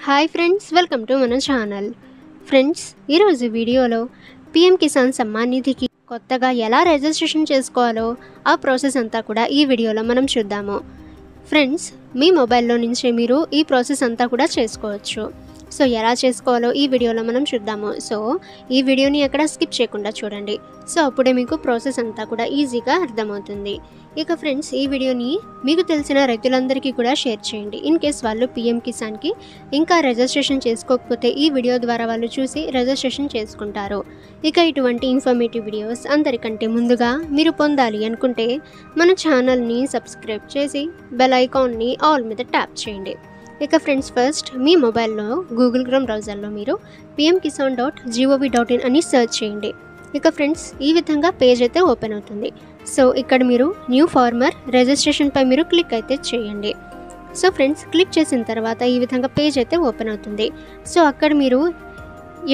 Hi friends, welcome to మన channel. Friends, ఈరోజు వీడియోలో పీఎం కిసాన్ సమ్మాన్ నిధికి కొత్తగా ఎలా రిజిస్ట్రేషన్ చేసుకోవాలో ఆ ప్రాసెస్ అంతా కూడా ఈ వీడియోలో మనం చూద్దాము. ఫ్రెండ్స్, మీ మొబైల్లో నుంచే మీరు ఈ ప్రాసెస్ అంతా కూడా చేసుకోవచ్చు. సో ఎలా చేసుకోవాలో ఈ వీడియోలో మనం చూద్దాము. సో ఈ వీడియోని ఎక్కడ స్కిప్ చేయకుండా చూడండి. సో అప్పుడే మీకు ప్రాసెస్ అంతా కూడా ఈజీగా అర్థమవుతుంది. ఇక ఫ్రెండ్స్, ఈ వీడియోని మీకు తెలిసిన రైతులందరికీ కూడా షేర్ చేయండి. ఇన్ కేస్ వాళ్ళు పీఎం కిసాన్కి ఇంకా రిజిస్ట్రేషన్ చేసుకోకపోతే ఈ వీడియో ద్వారా వాళ్ళు చూసి రిజిస్ట్రేషన్ చేసుకుంటారు. ఇక ఇటువంటి ఇన్ఫర్మేటివ్ వీడియోస్ అందరికంటే ముందుగా మీరు పొందాలి అనుకుంటే మన ఛానల్ని సబ్స్క్రైబ్ చేసి బెల్ ఐకాన్ని ఆల్ మీద ట్యాప్ చేయండి. ఇక ఫ్రెండ్స్, ఫస్ట్ మీ మొబైల్లో గూగుల్ క్రోమ్ బ్రౌజర్లో మీరు pmkisan.gov.in అని సెర్చ్ చేయండి. ఇక ఫ్రెండ్స్, ఈ విధంగా పేజ్ అయితే ఓపెన్ అవుతుంది. సో ఇక్కడ మీరు న్యూ ఫార్మర్ రిజిస్ట్రేషన్పై మీరు క్లిక్ అయితే చేయండి. సో ఫ్రెండ్స్, క్లిక్ చేసిన తర్వాత ఈ విధంగా పేజ్ అయితే ఓపెన్ అవుతుంది. సో అక్కడ మీరు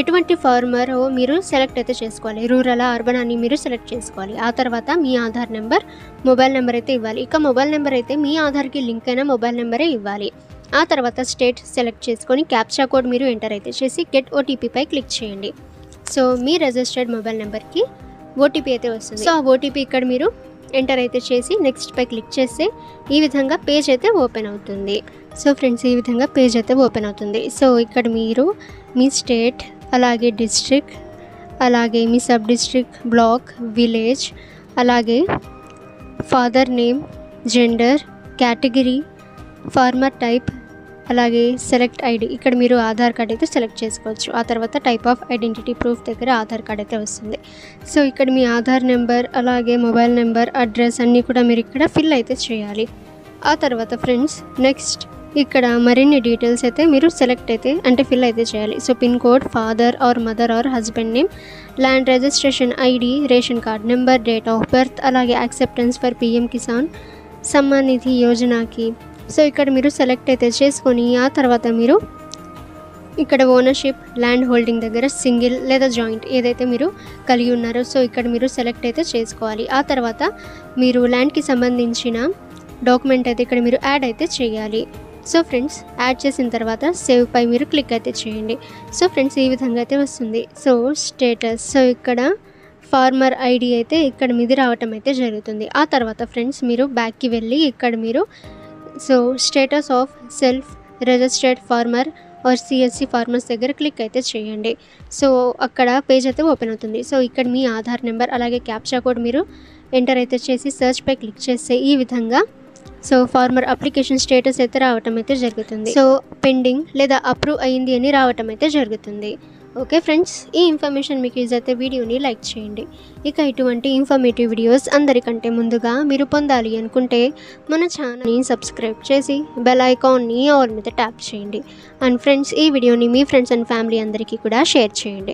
ఎటువంటి ఫార్మర్ మీరు సెలెక్ట్ అయితే చేసుకోవాలి. రూరల్, అర్బన్ అని మీరు సెలెక్ట్ చేసుకోవాలి. ఆ తర్వాత మీ ఆధార్ నెంబర్, మొబైల్ నెంబర్ అయితే ఇవ్వాలి. ఇక మొబైల్ నెంబర్ అయితే మీ ఆధార్కి లింక్ అయిన మొబైల్ నెంబరే ఇవ్వాలి. ఆ తర్వాత స్టేట్ సెలెక్ట్ చేసుకొని క్యాప్చా కోడ్ మీరు ఎంటర్ అయితే చేసి గెట్ ఓటీపీపై క్లిక్ చేయండి. సో మీ రిజిస్టర్డ్ మొబైల్ నెంబర్కి ఓటీపీ అయితే వస్తుంది. సో ఆ ఓటీపీ ఇక్కడ మీరు ఎంటర్ అయితే చేసి నెక్స్ట్ పై క్లిక్ చేస్తే ఈ విధంగా పేజ్ అయితే ఓపెన్ అవుతుంది. సో ఫ్రెండ్స్, ఈ విధంగా పేజ్ అయితే ఓపెన్ అవుతుంది. సో ఇక్కడ మీరు మీ స్టేట్, అలాగే డిస్ట్రిక్ట్, అలాగే మీ సబ్ డిస్ట్రిక్ట్, బ్లాక్, విలేజ్, అలాగే father name, gender, category, farmer type, అలాగే సెలెక్ట్ ఐడి, ఇక్కడ మీరు ఆధార్ కార్డ్ అయితే సెలెక్ట్ చేసుకోవచ్చు. ఆ తర్వాత టైప్ ఆఫ్ ఐడెంటిటీ ప్రూఫ్ దగ్గర ఆధార్ కార్డ్ అయితే వస్తుంది. సో ఇక్కడ మీ ఆధార్ నెంబర్, అలాగే మొబైల్ నెంబర్, అడ్రస్ అన్నీ కూడా మీరు ఇక్కడ ఫిల్ అయితే చేయాలి. ఆ తర్వాత ఫ్రెండ్స్, నెక్స్ట్ ఇక్కడ మరిన్ని డీటెయిల్స్ అయితే మీరు సెలెక్ట్ అయితే అంటే ఫిల్ అయితే చేయాలి. So pin code, father or mother or husband name, land registration ID, ration card number, date of birth, అలాగే acceptance for PM Kisan Samman Nidhi యోజనకి. సో ఇక్కడ మీరు సెలెక్ట్ అయితే చేసుకొని ఆ తర్వాత మీరు ఇక్కడ ఓనర్షిప్, ల్యాండ్ హోల్డింగ్ దగ్గర సింగిల్ లేదా జాయింట్ ఏదైతే మీరు కలిగి ఉన్నారో సో ఇక్కడ మీరు సెలెక్ట్ అయితే చేసుకోవాలి. ఆ తర్వాత మీరు ల్యాండ్కి సంబంధించిన డాక్యుమెంట్ అయితే ఇక్కడ మీరు యాడ్ అయితే చేయాలి. సో ఫ్రెండ్స్, యాడ్ చేసిన తర్వాత సేవ్ పై మీరు క్లిక్ అయితే చేయండి. సో ఫ్రెండ్స్, ఈ విధంగా అయితే వస్తుంది. సో స్టేటస్, సో ఇక్కడ ఫార్మర్ ఐడి అయితే ఇక్కడ మీది రావటం అయితే జరుగుతుంది. ఆ తర్వాత ఫ్రెండ్స్, మీరు బ్యాక్కి వెళ్ళి ఇక్కడ మీరు so status of self registered farmer or CSC farmers దగ్గర క్లిక్ అయితే చేయండి. సో అక్కడ పేజ్ అయితే ఓపెన్ అవుతుంది. సో ఇక్కడ మీ ఆధార్ నెంబర్, అలాగే క్యాప్చా కోడ్ మీరు ఎంటర్ అయితే చేసి సెర్చ్ పై క్లిక్ చేస్తే ఈ విధంగా సో ఫార్మర్ అప్లికేషన్ స్టేటస్ అయితే రావటం అయితే జరుగుతుంది. సో పెండింగ్ లేదా అప్రూవ్ అయ్యింది అని రావటం అయితే జరుగుతుంది. ఓకే ఫ్రెండ్స్, ఈ ఇన్ఫర్మేషన్ మీకు యూజ్ అయితే వీడియోని లైక్ చేయండి. ఇక ఇటువంటి ఇన్ఫర్మేటివ్ వీడియోస్ అందరికంటే ముందుగా మీరు పొందాలి అనుకుంటే మన ఛానల్ని సబ్స్క్రైబ్ చేసి బెల్ ఐకాన్ని ఆల్ మీద ట్యాప్ చేయండి. అండ్ ఫ్రెండ్స్, ఈ వీడియోని మీ ఫ్రెండ్స్ అండ్ ఫ్యామిలీ అందరికీ కూడా షేర్ చేయండి.